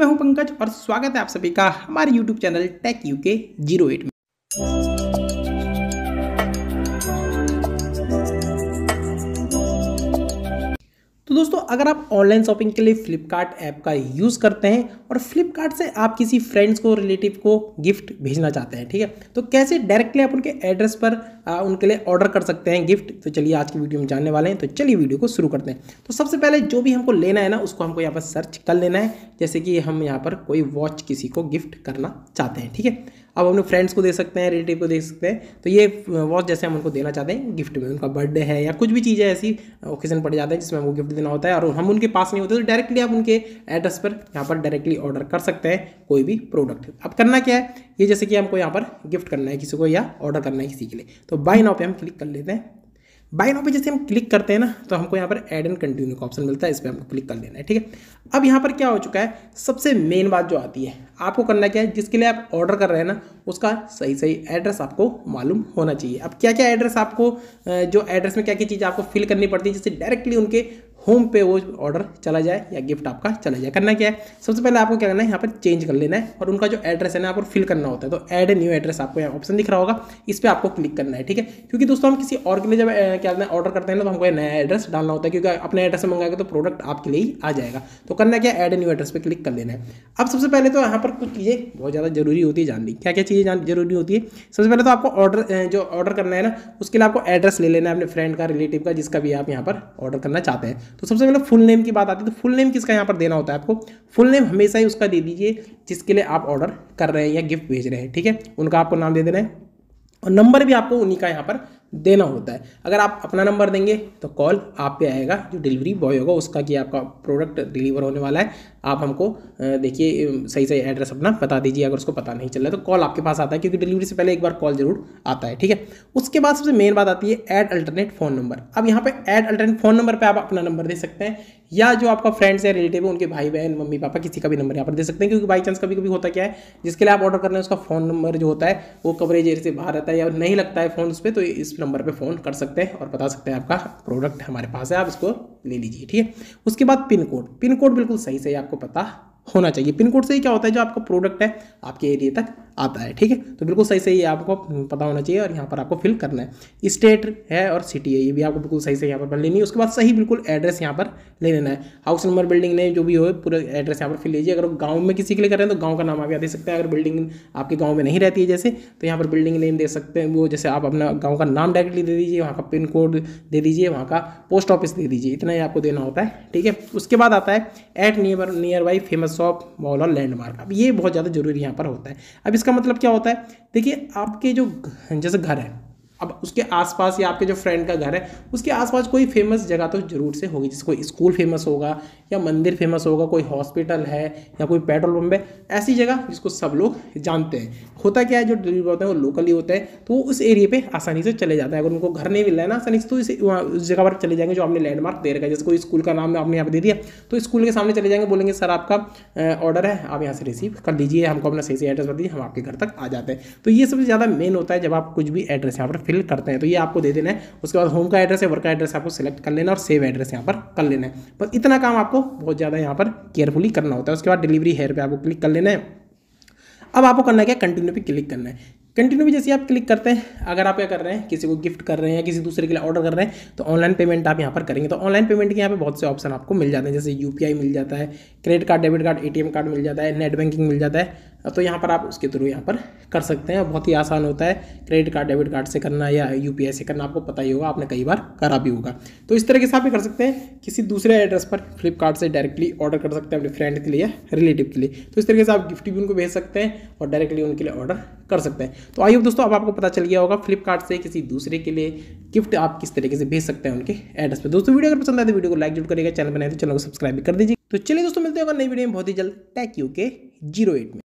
मैं हूं पंकज और स्वागत है आप सभी का हमारे YouTube चैनल टेक यूके 08 में। तो दोस्तों अगर आप ऑनलाइन शॉपिंग के लिए फ्लिपकार्ट ऐप का यूज़ करते हैं और फ्लिपकार्ट से आप किसी फ्रेंड्स को रिलेटिव को गिफ्ट भेजना चाहते हैं, ठीक है, तो कैसे डायरेक्टली आप उनके एड्रेस पर उनके लिए ऑर्डर कर सकते हैं गिफ्ट। तो चलिए आज की वीडियो में जानने वाले हैं। तो चलिए वीडियो को शुरू करते हैं। तो सबसे पहले जो भी हमको लेना है ना उसको हमको यहाँ पर सर्च कर लेना है। जैसे कि हम यहाँ पर कोई वॉच किसी को गिफ्ट करना चाहते हैं, ठीक है, अब अपने फ्रेंड्स को दे सकते हैं, रिलेटिव को दे सकते हैं। तो ये वॉच जैसे हम उनको देना चाहते हैं गिफ्ट में, उनका बर्थडे है या कुछ भी चीज़ें ऐसी ओकेजन पड़ जाता है जिसमें हमको गिफ्ट देना होता है और हम उनके पास नहीं होते, तो डायरेक्टली आप उनके एड्रेस पर यहाँ पर डायरेक्टली ऑर्डर कर सकते हैं कोई भी प्रोडक्ट। अब करना क्या है, ये जैसे कि हमको यहाँ पर गिफ्ट करना है किसी को या ऑर्डर करना है किसी के लिए, तो बाय नाउ पे हम क्लिक कर लेते हैं। बाय नाउ पे जैसे हम क्लिक करते हैं ना तो हमको यहाँ पर ऐड एंड कंटिन्यू का ऑप्शन मिलता है, इस पर हमको क्लिक कर लेना है, ठीक है। अब यहाँ पर क्या हो चुका है, सबसे मेन बात जो आती है, आपको करना क्या है, जिसके लिए आप ऑर्डर कर रहे हैं ना उसका सही सही एड्रेस आपको मालूम होना चाहिए। अब क्या क्या एड्रेस आपको, जो एड्रेस में क्या क्या चीज़ आपको फिल करनी पड़ती है जिससे डायरेक्टली उनके होम पे वो ऑर्डर चला जाए या गिफ्ट आपका चला जाए। करना क्या है, सबसे पहले आपको क्या करना है, यहाँ पर चेंज कर लेना है और उनका जो एड्रेस है ना यहाँ पर फिल करना होता है। तो ऐड ए न्यू एड्रेस आपको यहाँ ऑप्शन दिख रहा होगा, इस पर आपको क्लिक करना है, ठीक है। क्योंकि दोस्तों हम किसी और के लिए जब क्या करना है ऑर्डर करते हैं ना तो हमको नया एड्रेस डालना होता है, क्योंकि अपने एड्रेस से मंगाएगा तो प्रोडक्ट आपके लिए ही आ जाएगा। तो करना क्या, ऐड ए न्यू एड्रेस पर क्लिक कर लेना है। अब सबसे पहले तो यहाँ पर कुछ चीज़ें बहुत ज़्यादा जरूरी होती है जाननी। क्या क्या चीज़ें जरूरी होती है, सबसे पहले तो आपको ऑर्डर जो ऑर्डर करना है ना उसके लिए आपको एड्रेस ले लेना है अपने फ्रेंड का, रिलेटिव का, जिसका भी आप यहाँ पर ऑर्डर करना चाहते हैं। तो सबसे पहले फुल नेम की बात आती है, तो फुल नेम किसका यहाँ पर देना होता है आपको, फुल नेम हमेशा ही उसका दे दीजिए जिसके लिए आप ऑर्डर कर रहे हैं या गिफ्ट भेज रहे हैं, ठीक है, उनका आपको नाम दे देना है और नंबर भी आपको उन्हीं का यहाँ पर देना होता है। अगर आप अपना नंबर देंगे तो कॉल आप पे आएगा, जो डिलीवरी बॉय होगा उसका कि आपका प्रोडक्ट डिलीवर होने वाला है, आप हमको देखिए सही सही एड्रेस अपना बता दीजिए। अगर उसको पता नहीं चल रहा है तो कॉल आपके पास आता है, क्योंकि डिलीवरी से पहले एक बार कॉल जरूर आता है, ठीक है। उसके बाद सबसे मेन बात आती है ऐड अल्टरनेट फ़ोन नंबर। अब यहाँ पे ऐड अल्टरनेट फ़ोन नंबर पर आप अपना नंबर दे सकते हैं या जो आपका फ्रेंड्स है, रिलेटिव है, उनके भाई बहन, मम्मी पापा, किसी का भी नंबर यहाँ पर दे सकते हैं। क्योंकि बाई चांस कभी कभी होता क्या है, जिसके लिए आप ऑर्डर कर रहे हैं उसका फ़ोन नंबर जो होता है वो कवरेज एरिया से बाहर रहता है या नहीं लगता है फ़ोन उस पर, तो इस नंबर पर फ़ोन कर सकते हैं और बता सकते हैं आपका प्रोडक्ट हमारे पास है, आप इसको ले लीजिए, ठीक है। उसके बाद पिन कोड, पिन कोड बिल्कुल सही सही आपको पता होना चाहिए। पिन कोड से ही क्या होता है, जो आपका प्रोडक्ट है आपके एरिया तक आता है, ठीक है। तो बिल्कुल सही सही आपको पता होना चाहिए और यहाँ पर आपको फिल करना है। स्टेट है और सिटी है, ये भी आपको बिल्कुल सही से यहाँ पर भर लेनी है। उसके बाद सही बिल्कुल एड्रेस यहाँ पर ले लेना है, हाउस नंबर, बिल्डिंग नेम जो भी हो पूरा एड्रेस यहाँ पर फिल लीजिए। अगर गाँव में किसी के लिए कर रहे हैं तो गाँव का नाम आप यहाँ दे सकते हैं। अगर बिल्डिंग आपके गाँव में नहीं रहती है जैसे, तो यहाँ पर बिल्डिंग नेम दे सकते हैं, वो जैसे आप अपना गाँव का नाम डायरेक्टली दे दीजिए, वहाँ का पिन कोड दे दीजिए, वहाँ का पोस्ट ऑफिस दे दीजिए, इतना ही आपको देना होता है, ठीक है। उसके बाद आता है at near by famous shop, mall और लैंडमार्क। अब ये बहुत ज़्यादा जरूरी यहाँ पर होता है। अब इसका मतलब क्या होता है, देखिए आपके जो जैसे घर है, अब उसके आसपास या आपके जो फ्रेंड का घर है उसके आसपास कोई फेमस जगह तो जरूर से होगी, जैसे कोई स्कूल फेमस होगा या मंदिर फेमस होगा, कोई हॉस्पिटल है या कोई पेट्रोल पंप है, ऐसी जगह जिसको सब लोग जानते हैं। होता क्या है, जो डिलीवरी होते हैं वो लोकली होते हैं, तो वो उस एरिया पे आसानी से चले जाते हैं। अगर उनको घर नहीं मिल रहा है ना आसानी से, तो उस जगह पर चले जाएंगे जो आपने लैंडमार्क दे रखा है। जैसे कोई स्कूल का नाम आपने यहाँ पर दे दिया तो स्कूल के सामने चले जाएंगे, बोलेंगे सर आपका ऑर्डर है, आप यहाँ से रिसीव कर लीजिए, हमको अपना सही से एड्रेस बता दीजिए, हम आपके घर तक आ जाते हैं। तो ये सबसे ज़्यादा मेन होता है जब आप कुछ भी एड्रेस यहाँ पर फिल करते हैं, तो ये आपको दे देना है। उसके बाद होम का एड्रेस है, वर्क का एड्रेस आपको सिलेक्ट कर लेना और सेव एड्रेस यहाँ पर कर लेना है। बस इतना काम आपको बहुत ज़्यादा यहाँ पर केयरफुली करना होता है। उसके बाद डिलीवरी हेयर पे आपको क्लिक कर लेना है। अब आपको करना है क्या, कंटिन्यू पे क्लिक करना है। कंटिन्यू भी जैसे आप क्लिक करते हैं, अगर आप क्या कर रहे हैं, किसी को गिफ्ट कर रहे हैं या किसी दूसरे के लिए ऑर्डर कर रहे हैं तो ऑनलाइन पेमेंट आप यहाँ पर करेंगे। तो ऑनलाइन पेमेंट के यहाँ पे बहुत से ऑप्शन आपको मिल जाते हैं, जैसे यूपीआई मिल जाता है, credit card, debit card, ATM card मिल जाता है, नेट बैंकिंग मिल जाता है। तो यहाँ पर आप उसके थ्रू यहाँ पर कर सकते हैं, बहुत ही आसान होता है। क्रेडिट कार्ड, डेबिट कार्ड से करना या यूपीआई से करना आपको पता ही होगा, आपने कई बार करा भी होगा। तो इस तरीके से आप भी कर सकते हैं, किसी दूसरे एड्रेस पर फ्लिपकार्ट से डायरेक्टली ऑर्डर कर सकते हैं अपने फ्रेंड के लिए या रिलेटिव के लिए। तो इस तरीके से आप गिफ्ट भी उनको भेज सकते हैं और डायरेक्टली उनके लिए ऑर्डर कर सकते हैं। तो आई होप दोस्तों अब आपको पता चल गया होगा फ्लिपकार्ट से किसी दूसरे के लिए गिफ्ट आप किस तरीके से भेज सकते हैं उनके एड्रेस पे। दोस्तों वीडियो अगर पसंद आए तो वीडियो को लाइक जरूर करिएगा, चैनल बनाए तो चैनल को सब्सक्राइब भी कर दीजिए। तो चलिए दोस्तों मिलते हैं नई वीडियो में बहुत ही जल्द टेक यूके 08 में।